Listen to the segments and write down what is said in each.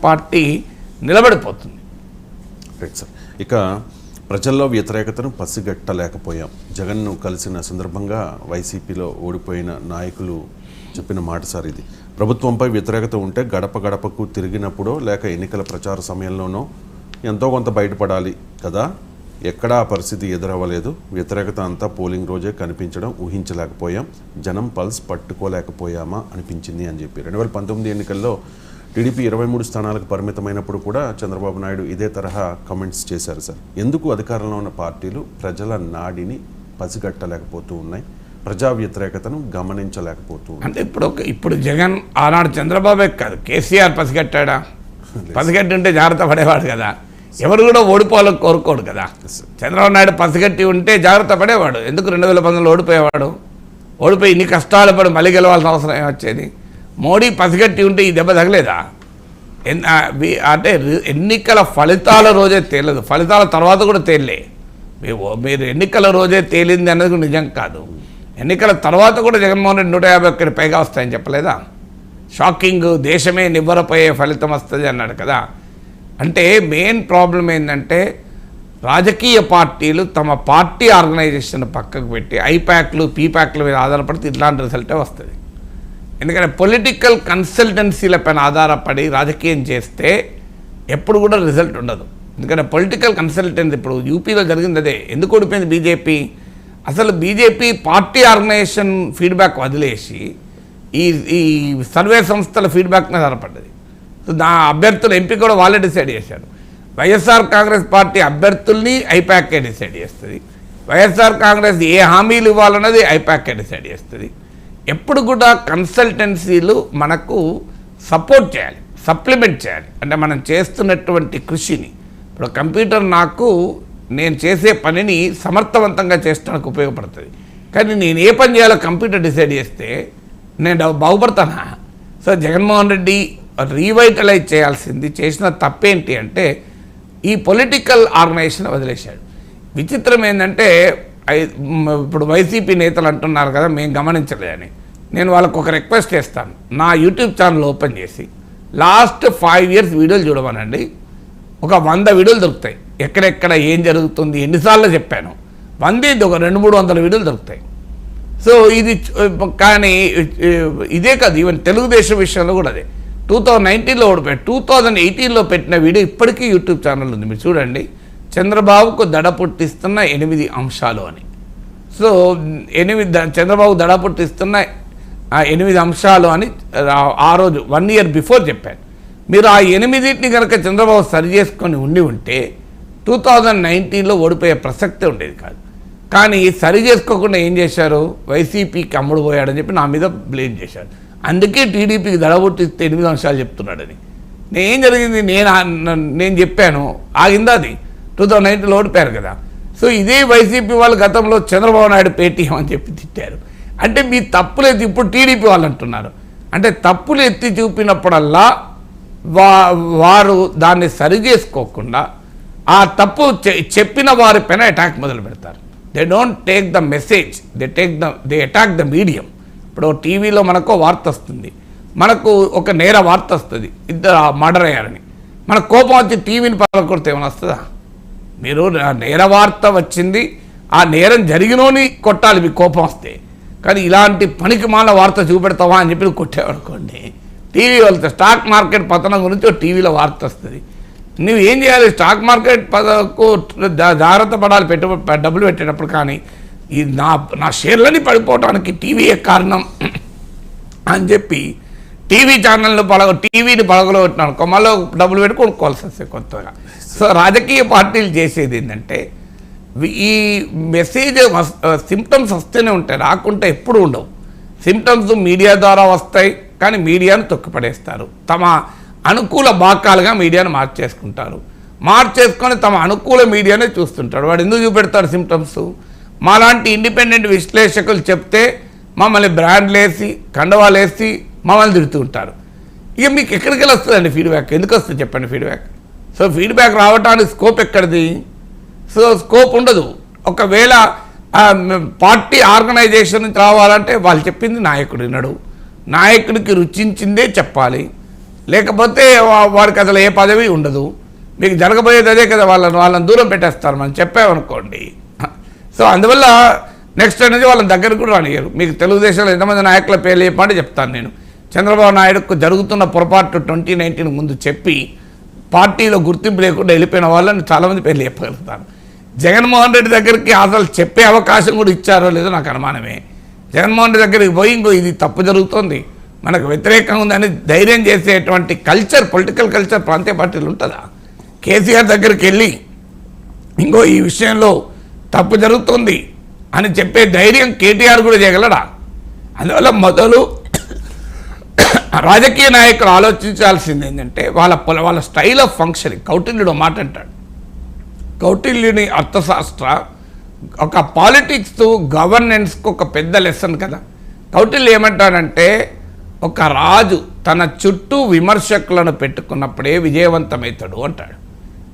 Party నిలబడిపోతుంది. Right sir. ఇక ప్రజల్లో వ్యతిరేకతను పసిగట్టలేకపోయాం. జగన్ను కలిసిన సందర్భంగా వైసీపీలో ఓడిపోయిన నాయకులు చెప్పిన మాట సార్ ఇది. ప్రభుత్వంపై వ్యతిరేకత ఉంటే గడప గడపకు తిరిగినప్పుడో లేక ఎన్నికల ప్రచార సమయంలోనో ఎంతో కొంత బయటపడాలి కదా. ఎక్కడా ఆ పరిస్థితి ఎదురవ్వలేదు. వ్యతిరేకత అంతా పోలింగ్ రోజే కనిపించడం ఊహించలేకపోయాం. జనం పల్స్ పట్టుకోలేకపోయామా అనిపించింది అని చెప్పి 2019 ఎన్నికల్లో టీడీపీ 23 స్థానాలకు పరిమితమైనప్పుడు కూడా చంద్రబాబు నాయుడు ఇదే తరహా కమెంట్స్ చేశారు సార్. ఎందుకు అధికారంలో ఉన్న పార్టీలు ప్రజల నాడిని పసిగట్టలేకపోతూ ఉన్నాయి, ప్రజా వ్యతిరేకతను గమనించలేకపోతూ ఉన్నాయి? అంటే ఇప్పుడు జగన్ ఆనాడు చంద్రబాబే కాదు, కేసీఆర్ పసిగట్టాడా? పసిగట్టి జాగ్రత్త పడేవాడు కదా. ఎవరు కూడా ఓడిపోవాలని కోరుకోడు కదా. చంద్రబాబు నాయుడు పసిగట్టి ఉంటే జాగ్రత్త పడేవాడు. ఎందుకు 2019లో ఓడిపోయేవాడు? ఓడిపోయి ఇన్ని కష్టాలు పడి మళ్ళీ గెలవాల్సిన అవసరం ఏమొచ్చేది? మోడీ పసిగట్టి ఉంటే ఈ దెబ్బ తగలేదా? అంటే ఎన్నికల ఫలితాల రోజే తేలదు, ఫలితాల తర్వాత కూడా తేలే. మీరు ఎన్నికల రోజే తేలింది అన్నది నిజం కాదు. ఎన్నికల తర్వాత కూడా జగన్మోహన్ రెడ్డి 151 పైగా వస్తాయని చెప్పలేదా? షాకింగ్, దేశమే నివ్వరపోయే ఫలితం వస్తుంది అన్నాడు కదా. అంటే మెయిన్ ప్రాబ్లం ఏంటంటే రాజకీయ పార్టీలు తమ పార్టీ ఆర్గనైజేషన్ పక్కకు పెట్టి ఐప్యాక్లు పీప్యాక్ల మీద ఆధారపడితే ఇట్లాంటి రిజల్టే వస్తుంది. ఎందుకంటే పొలిటికల్ కన్సల్టెన్సీల పైన ఆధారపడి రాజకీయం చేస్తే ఎప్పుడు కూడా రిజల్ట్ ఉండదు. ఎందుకంటే పొలిటికల్ కన్సల్టెన్సీ ఇప్పుడు యూపీలో జరిగింది అదే. ఎందుకు ఓడిపోయింది బీజేపీ? అసలు బీజేపీ పార్టీ ఆర్గనైజేషన్ ఫీడ్బ్యాక్ వదిలేసి ఈ సర్వే సంస్థల ఫీడ్బ్యాక్ మీద ఆధారపడ్డది. సో అభ్యర్థుల ఎంపిక కూడా వాళ్ళే డిసైడ్ చేశారు. వైఎస్ఆర్ కాంగ్రెస్ పార్టీ అభ్యర్థుల్ని ఐప్యాకే డిసైడ్ చేస్తుంది. వైఎస్ఆర్ కాంగ్రెస్ ఏ హామీలు ఇవ్వాలన్నది ఐప్యాకే డిసైడ్ చేస్తుంది. ఎప్పుడు కూడా కన్సల్టెన్సీలు మనకు సపోర్ట్ చేయాలి, సప్లిమెంట్ చేయాలి. అంటే మనం చేస్తున్నటువంటి కృషిని, ఇప్పుడు కంప్యూటర్ నేను చేసే పనిని సమర్థవంతంగా చేయడానికి ఉపయోగపడుతుంది. కానీ నేను ఏ పని చేయాలో కంప్యూటర్ డిసైడ్ చేస్తే నేను బాగుపడతానా? సో జగన్మోహన్ రెడ్డి రీవైటలైజ్ చేయాల్సింది చేసిన తప్పేంటి అంటే ఈ పొలిటికల్ ఆర్గనైజేషన్ వదిలేశాడు. విచిత్రం ఏంటంటే ఇప్పుడు వైసీపీ నేతలు అంటున్నారు కదా మేము గమనించలేదని. నేను వాళ్ళకు ఒక రిక్వెస్ట్ చేస్తాను. నా యూట్యూబ్ ఛానల్ ఓపెన్ చేసి లాస్ట్ 5 years వీడియోలు చూడమనండి. ఒక 100 వీడియోలు దొరుకుతాయి. ఎక్కడెక్కడ ఏం జరుగుతుంది ఎన్నిసార్లు చెప్పాను. 100 ఒక 200-300 వీడియోలు దొరుకుతాయి. సో ఇది కానీ ఇదే కాదు, ఈవెన్ తెలుగుదేశం విషయంలో కూడా అదే. 2019లో ఓడిపోయాడు. 2018లో పెట్టిన వీడియో ఇప్పటికీ యూట్యూబ్ ఛానల్ ఉంది, మీరు చూడండి. చంద్రబాబుకు దడ పుట్టిస్తున్న 8 అంశాలు అని. సో చంద్రబాబు దడ పుట్టిస్తున్న 8 అంశాలు అని ఆ రోజు 1 year బిఫోర్ చెప్పాను. మీరు ఆ 8ని కనుక చంద్రబాబు సరి చేసుకొని ఉంటే 2019లో ఓడిపోయే ప్రసక్తే ఉండేది కాదు. కానీ సరి చేసుకోకుండా ఏం చేశారు? వైసీపీకి అమ్ముడు పోయాడని చెప్పి నా మీద బ్లేమ్ చేశారు. అందుకే టీడీపీకి దడ పుట్టిస్తే 8 అంశాలు చెప్తున్నాడని. ఏం జరిగింది? నేను చెప్పాను, ఆగిందా అది? 2019లో ఓడిపోయారు కదా. సో ఇదే వైసీపీ వాళ్ళు గతంలో చంద్రబాబు నాయుడు పేటీఎం అని చెప్పి తిట్టారు. అంటే మీ తప్పులు ఎత్తి ఇప్పుడు టీడీపీ వాళ్ళు అంటున్నారు. అంటే తప్పులు ఎత్తి చూపినప్పుడల్లా వారు దాన్ని సరి చేసుకోకుండా ఆ తప్పు చెప్పిన వారిపైన అటాక్ మొదలు పెడతారు. They don't take the message, they attack the medium. ఇప్పుడు టీవీలో మనకు వార్త వస్తుంది, మనకు ఒక నేర వార్త వస్తుంది, 2 మర్డర్ అయ్యారని. మన కోపం వచ్చి టీవీని పగలకొడితే ఏమైనా వస్తుందా? మీరు నేర వార్త వచ్చింది, ఆ నేరం జరిగినోని కొట్టాలి మీ కోపం వస్తే. కానీ ఇలాంటి పనికి మాల వార్త చూపెడతావా అని చెప్పి కొట్టేవాడుకోండి. టీవీ వాళ్ళతో స్టాక్ మార్కెట్ పతనం గురించి టీవీలో వార్త వస్తుంది. నువ్వు ఏం చేయాలి? స్టాక్ మార్కెట్ జాగ్రత్త పడాలి డబ్బులు పెట్టేటప్పుడు. కానీ ఈ నా షేర్లని పడిపోవడానికి టీవీయే కారణం అని చెప్పి టీవీ ఛానల్ని టీవీని పగలగొట్టినాను, మళ్ళీ డబ్బులు పెట్టి కొనుక్కోవాల్సి వస్తుంది కొత్తగా. సో రాజకీయ పార్టీలు చేసేది ఏంటంటే ఈ మెసేజ్ సిమ్టమ్స్ వస్తూనే ఉంటాయి, రాకుంటే ఎప్పుడు ఉండవు. సిమ్టమ్స్ మీడియా ద్వారా వస్తాయి, కానీ మీడియాను తొక్కిపడేస్తారు. తమ అనుకూల బాకాలుగా మీడియాను మార్చేసుకొని తమ అనుకూల మీడియానే చూస్తుంటాడు. వాడు ఎందుకు చూపెడతాడు సిమ్టమ్స్? మాలాంటి ఇండిపెండెంట్ విశ్లేషకులు చెప్తే మమ్మల్ని బ్రాండ్లు వేసి కండవాలు వేసి మమ్మల్ని తిడుతూ ఉంటారు. ఇక మీకు ఎక్కడికి వెళ్ళి వస్తుందండి ఫీడ్బ్యాక్? ఎందుకు వస్తుంది చెప్పండి ఫీడ్బ్యాక్? సో ఫీడ్బ్యాక్ రావడానికి స్కోప్ ఎక్కడిది? సో స్కోప్ ఉండదు. ఒకవేళ పార్టీ ఆర్గనైజేషన్ నుంచి రావాలంటే వాళ్ళు చెప్పింది నాయకుడు వినడు, నాయకుడికి రుచించిందే చెప్పాలి. లేకపోతే వాడికి అసలు ఏ పదవి ఉండదు. మీకు జరగబోయేది అదే కదా, వాళ్ళని దూరం పెట్టేస్తారు మనం చెప్పామనుకోండి. సో అందువల్ల నెక్స్ట్ అనేది వాళ్ళని దగ్గరకు కూడా రానియరు. మీకు తెలుగుదేశంలో ఎంతమంది నాయకుల పేర్లు చెప్పమంటే చెప్తాను నేను. చంద్రబాబు నాయుడుకు జరుగుతున్న పొరపాటు 2019 ముందు చెప్పి పార్టీలో గుర్తింపు లేకుండా వెళ్ళిపోయిన వాళ్ళని చాలామంది పేర్లు చెప్పగలుగుతాను. జగన్మోహన్ రెడ్డి దగ్గరికి అసలు చెప్పే అవకాశం కూడా ఇచ్చారో లేదో నాకు అనుమానమే. జగన్మోహన్ రెడ్డి దగ్గరికి పోయి ఇంకో ఇది తప్పు జరుగుతోంది, మనకు వ్యతిరేకంగా ఉందని ధైర్యం చేసేటువంటి కల్చర్, పొలిటికల్ కల్చర్ ప్రాంతీయ పార్టీలు ఉంటుందా? కేసీఆర్ దగ్గరికి వెళ్ళి ఇంకో ఈ విషయంలో తప్పు జరుగుతుంది అని చెప్పే ధైర్యం కేటీఆర్ కూడా చేయగలడా? అందువల్ల మొదలు రాజకీయ నాయకులు ఆలోచించాల్సింది ఏంటంటే వాళ్ళ స్టైల్ ఆఫ్ ఫంక్షనింగ్. కౌటిల్యుడు మాట అంటాడు, కౌటిల్యుని అర్థశాస్త్ర ఒక పాలిటిక్స్ గవర్నెన్స్కి ఒక పెద్ద లెసన్ కదా. కౌటిల్య ఏమంటాడంటే ఒక రాజు తన చుట్టూ విమర్శకులను పెట్టుకున్నప్పుడే విజయవంతమవుతాడు అంటాడు.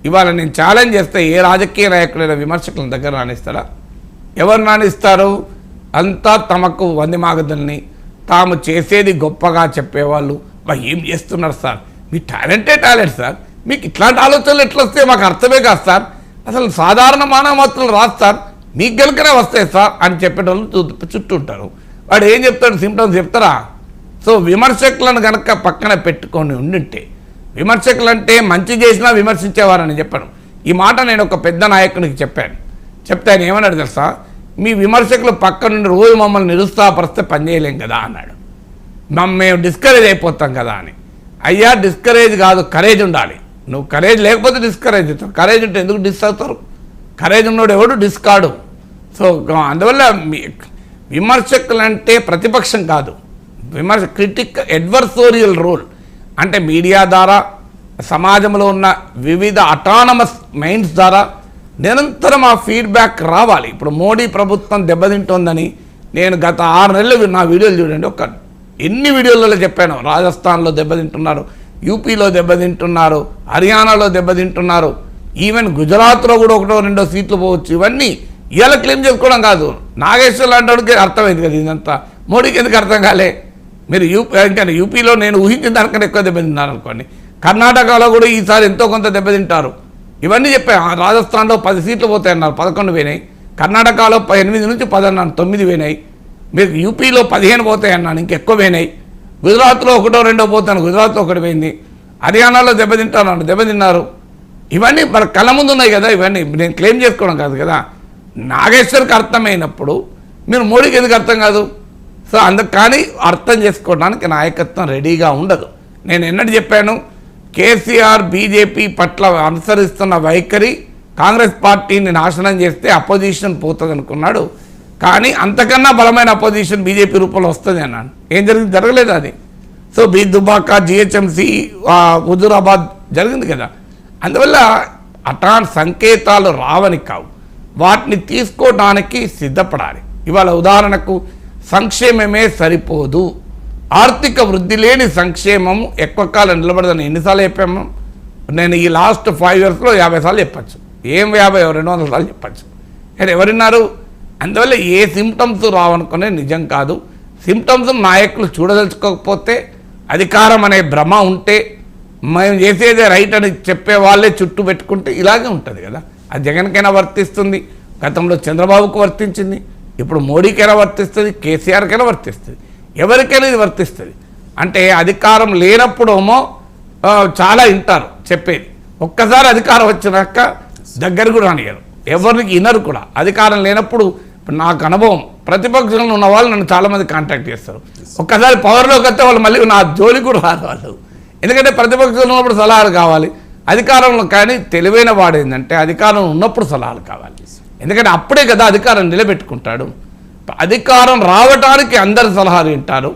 ఇవాళ నేను ఛాలెంజ్ చేస్తే ఏ రాజకీయ నాయకులైన విమర్శకుల దగ్గర రాణిస్తారా? ఎవరు రాణిస్తారు? అంతా తమకు వందిమాగదుల్ని తాము చేసేది గొప్పగా చెప్పేవాళ్ళు. ఏం చేస్తున్నారు సార్, మీ టాలెంటే టాలెంట్ సార్, మీకు ఇట్లాంటి ఆలోచనలు ఎట్లా వస్తే మాకు అర్థమే కాదు సార్, అసలు సాధారణ మానవత్తులు రాదు సార్, మీకు గెలుకనే వస్తాయి సార్ అని చెప్పేటోళ్ళు చుట్టూ ఉంటారు. వాడు ఏం చెప్తాడు? సిమ్టమ్స్ చెప్తారా? సో విమర్శకులను కనుక పక్కన పెట్టుకొని ఉండింటే, విమర్శకులు అంటే మంచి చేసినా విమర్శించేవారని చెప్పాను. ఈ మాట నేను ఒక పెద్ద నాయకునికి చెప్పాను. చెప్తే ఆయన ఏమన్నాడు తెలుసా? మీ విమర్శకులు పక్క నుండి రోజు మమ్మల్ని నిరుత్సాహపరిస్తే పనిచేయలేం కదా అన్నాడు. మేము డిస్కరేజ్ అయిపోతాం కదా అని. అయ్యా డిస్కరేజ్ కాదు, కరేజ్ ఉండాలి. నువ్వు కరేజ్ లేకపోతే డిస్కరేజ్ అవుతావు, కరేజ్ ఉంటే ఎందుకు డిస్ అవుతారు? కరేజ్ ఉన్నోడు ఎవడు డిస్కాడు. సో అందువల్ల విమర్శకులు అంటే ప్రతిపక్షం కాదు, క్రిటిక్ అడ్వర్సోరియల్ రోల్ అంటే మీడియా ద్వారా, సమాజంలో ఉన్న వివిధ అటానమస్ మైండ్స్ ద్వారా నిరంతరం ఆ ఫీడ్బ్యాక్ రావాలి. ఇప్పుడు మోడీ ప్రభుత్వం దెబ్బతింటోందని నేను గత 6 నెలలు నా వీడియోలు చూడండి, ఎన్ని వీడియోలలో చెప్పాను. రాజస్థాన్లో దెబ్బతింటున్నారు, యూపీలో దెబ్బతింటున్నారు, హర్యానాలో దెబ్బతింటున్నారు, ఈవెన్ గుజరాత్లో కూడా 1-2 సీట్లు పోవచ్చు. ఇవన్నీ ఇవాళ క్లెయిమ్ చేసుకోవడం కాదు. నాగేశ్వర్ లాంటి అర్థమైంది కదా ఇదంతా. మోడీకి ఎందుకు అర్థం కాలే? మీరు యూపీలో నేను ఊహించిన దానికన్నా ఎక్కువ దెబ్బతిన్నారు అనుకోండి. కర్ణాటకలో కూడా ఈసారి ఎంతో కొంత దెబ్బతింటారు. ఇవన్నీ చెప్పాను. రాజస్థాన్లో 10 సీట్లు పోతాయన్నారు, 11 పోయినాయి. కర్ణాటకలో 8 నుంచి 10 అన్నాను, 9 పోయినాయి. మీకు యూపీలో 15 పోతాయన్నాను, ఇంకెక్కువ పోయినాయి. గుజరాత్లో 1-2 పోతాను, గుజరాత్లో 1 పోయింది. హర్యానాలో దెబ్బతిన్నారు. ఇవన్నీ మన కళ్ళ ముందు ఉన్నాయి కదా. ఇవన్నీ నేను క్లెయిమ్ చేసుకోవడం కాదు కదా. నాగేశ్వర్కి అర్థమైనప్పుడు మీరు మోడీకి ఎందుకు అర్థం కాదు? సో కానీ అర్థం చేసుకోవడానికి నాయకత్వం రెడీగా ఉండదు. నేను ఎన్నడూ చెప్పాను, కేసీఆర్ బీజేపీ పట్ల అనుసరిస్తున్న వైఖరి కాంగ్రెస్ పార్టీని నాశనం చేస్తే అపోజిషన్ పోతుంది అనుకున్నాడు. కానీ అంతకన్నా బలమైన అపోజిషన్ బీజేపీ రూపంలో వస్తుంది అన్నాను. ఏం జరిగింది? జరగలేదు అది. సో దుబాక, జిహెచ్ఎంసీ, హుజూరాబాద్ జరిగింది కదా. అందువల్ల అట్లాంటి సంకేతాలు రావని కావు, వాటిని తీసుకోవడానికి సిద్ధపడాలి. ఇవాళ ఉదాహరణకు సంక్షేమమే సరిపోదు, ఆర్థిక వృద్ధి లేని సంక్షేమం ఎక్కువ కాలం నిలబడదని ఎన్నిసార్లు చెప్పాము? నేను ఈ లాస్ట్ 5 ఇయర్స్లో 50 సార్లు చెప్పచ్చు. ఏం 50, 200 సార్లు చెప్పచ్చు. కానీ ఎవరున్నారు? అందువల్ల ఏ సిమ్టమ్స్ రావనుకునే నిజం కాదు. సిమ్టమ్స్ నాయకులు చూడదలుచుకోకపోతే, అధికారం అనే భ్రమ ఉంటే, మేము చేసేదే రైట్ అని చెప్పే వాళ్ళే చుట్టూ పెట్టుకుంటే ఇలాగే ఉంటుంది కదా. అది జగన్కైనా వర్తిస్తుంది, గతంలో చంద్రబాబుకు వర్తించింది, ఇప్పుడు మోడీకైనా వర్తిస్తుంది, కేసీఆర్కైనా వర్తిస్తుంది, ఎవరికైనా ఇది వర్తిస్తుంది. అంటే అధికారం లేనప్పుడేమో చాలా వింటారు చెప్పేది, ఒక్కసారి అధికారం వచ్చినాక దగ్గర కూడా రానియరు, ఎవరికి వినరు కూడా. అధికారం లేనప్పుడు నాకు అనుభవం, ప్రతిపక్షంలో ఉన్న వాళ్ళు నన్ను చాలామంది కాంటాక్ట్ చేస్తారు. ఒక్కసారి పవర్లోకి వస్తే వాళ్ళు మళ్ళీ నా జోలికి కూడా రారు వాళ్ళు. ఎందుకంటే ప్రతిపక్షంలో ఉన్నప్పుడు సలహాలు కావాలి, అధికారంలో కానీ తెలివైన వాడు ఏంటంటే అధికారం ఉన్నప్పుడు సలహాలు కావాలి. ఎందుకంటే అప్పుడే కదా అధికారం నిలబెట్టుకుంటాడు. అధికారం రావడానికి అందరి సలహాలు వింటారు.